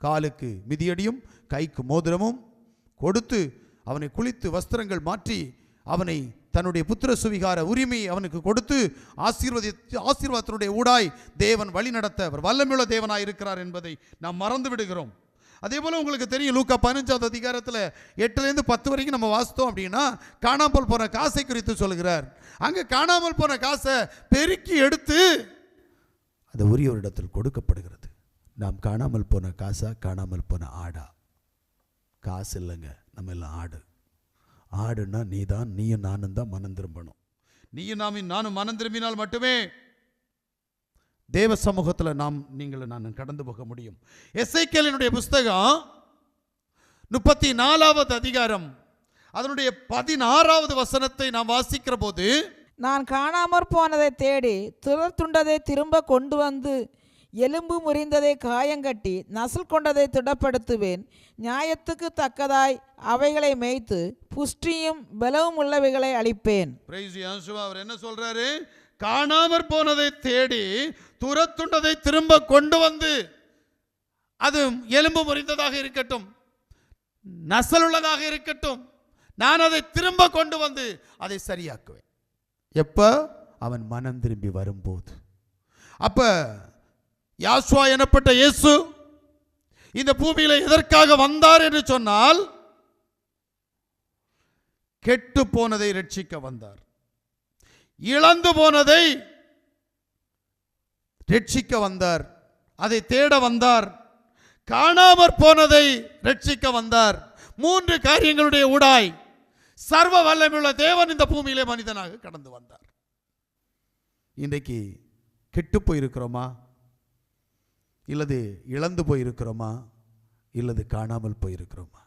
காலுக்கு மிதியடியும் கைக்கு மோதிரமும் கொடுத்து அவனை குளித்து வஸ்திரங்கள் மாற்றி அவனை தன்னுடைய புத்திர சுவிகார உரிமையை அவனுக்கு கொடுத்து ஆசீர்வாதத்தினுடைய ஊடாய் தேவன் வழி நடத்த அவர் வல்லமையுள்ள தேவனாய் இருக்கிறார் என்பதை நாம் மறந்து விடுகிறோம். அதே போல் உங்களுக்கு தெரியும், லூக்கா 15வது அதிகாரத்தில் 8லேருந்து 10 வரைக்கும் நம்ம வாசித்தோம் அப்படின்னா காணாமல் போன காசை குறித்து சொல்கிறார். அங்கே காணாமல் போன காசை பெருக்கி எடுத்து அது உரியவரிடத்தில் கொடுக்கப்படுகிறது. நாம் காணாமல் போன காசா, காணாமல் போன ஆடா? காசு இல்லைங்க, நம்ம எல்லாம் ஆடு. ஆடுன்னா நீயும் நானும் தான் மனம் திரும்பணும். நீயும் நானும் மனம் திரும்பினால் மட்டுமே தேவ சமூகத்தில் நான் கடந்து போக முடியும். எசேக்கியேலினுடைய புஸ்தகம் 34வது அதிகாரம் அதனுடைய 16வது வசனத்தை நாம் வாசிக்கிற போது, நான் காணாமற் போனதை தேடி துண்டதை திரும்ப கொண்டு வந்து எலும்பு முறிந்ததை காயங்கட்டி நசல் கொண்டதை திடப்படுத்துவேன். நியாயத்துக்கு தக்கதாய் அவைகளை மேய்த்து புஷ்டியும் பலவும் உள்ளவைகளை அளிப்பேன். அவர் என்ன சொல்றாரு? காணாமற் போனதை தேடி துரத்துண்டதை திரும்ப கொண்டு வந்து, அது எலும்பு முறிந்ததாக இருக்கட்டும், நசல் உள்ளதாக இருக்கட்டும், நான் அதை திரும்ப கொண்டு வந்து அதை சரியாக்குவேன். எப்ப? அவன் மனம் திரும்பி வரும்போது. அப்ப யாசுவா எனப்பட்ட இயேசு இந்த பூமியில எதற்காக வந்தார் என்று சொன்னால், கெட்டு போனதை ரட்சிக்க வந்தார். இழந்து போனதை ரட்சிக்க வந்தார். அதை தேட வந்தார். காணாமற் போனதை ரட்சிக்க வந்தார். 3 காரியங்களுடைய ஊடாய் சர்வ வல்லமையுள்ள தேவன் இந்த பூமியிலே மனிதனாக கடந்து வந்தார். இன்றைக்கு கெட்டு போயிருக்கிறோமா, இல்லது இழந்து போயிருக்கிறோமா, இல்லது காணாமல் போயிருக்கிறோமா?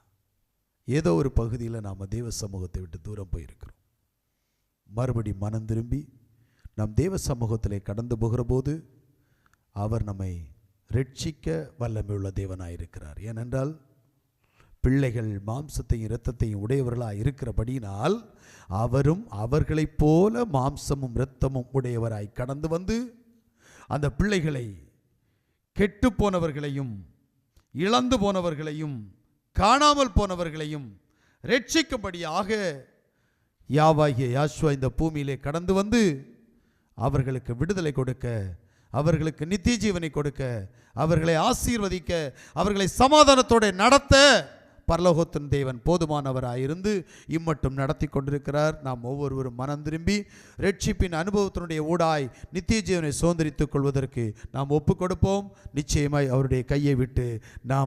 ஏதோ ஒரு பகுதியில் நாம் தேவ சமூகத்தை விட்டு தூரம் போயிருக்கிறோம். மறுபடி மனம் திரும்பி நாம் தேவ சமூகத்திலே கடந்து போகிற போது அவர் நம்மை ரட்சிக்க வல்லமையுள்ள தேவனாயிருக்கிறார். ஏனென்றால் பிள்ளைகள் மாம்சத்தையும் இரத்தத்தையும் உடையவர்களாக இருக்கிறபடியினால் அவரும் அவர்களைப் போல மாம்சமும் இரத்தமும் உடையவராய் கடந்து வந்து அந்த பிள்ளைகளை, கெட்டு போனவர்களையும் இழந்து போனவர்களையும் காணாமல் போனவர்களையும் ரட்சிக்கும்படியாக யாவாகிய யாசுவா இந்த பூமியிலே கடந்து வந்து அவர்களுக்கு விடுதலை கொடுக்க, அவர்களுக்கு நித்திய ஜீவனை கொடுக்க, அவர்களை ஆசீர்வதிக்க, அவர்களை சமாதானத்தோடு நடத்த பரலோகத்தின் தேவன் போதுமானவராயிருந்து இம்மட்டும் நடத்தி கொண்டிருக்கிறார். நாம் ஒவ்வொருவரும் மனம் திரும்பி ரட்சிப்பின் அனுபவத்தினுடைய ஊடாய் நித்திய ஜீவனை சுதந்திரித்துக் கொள்வதற்கு நாம் ஒப்பு கொடுப்போம். நிச்சயமாய் அவருடைய கையை விட்டு நாம்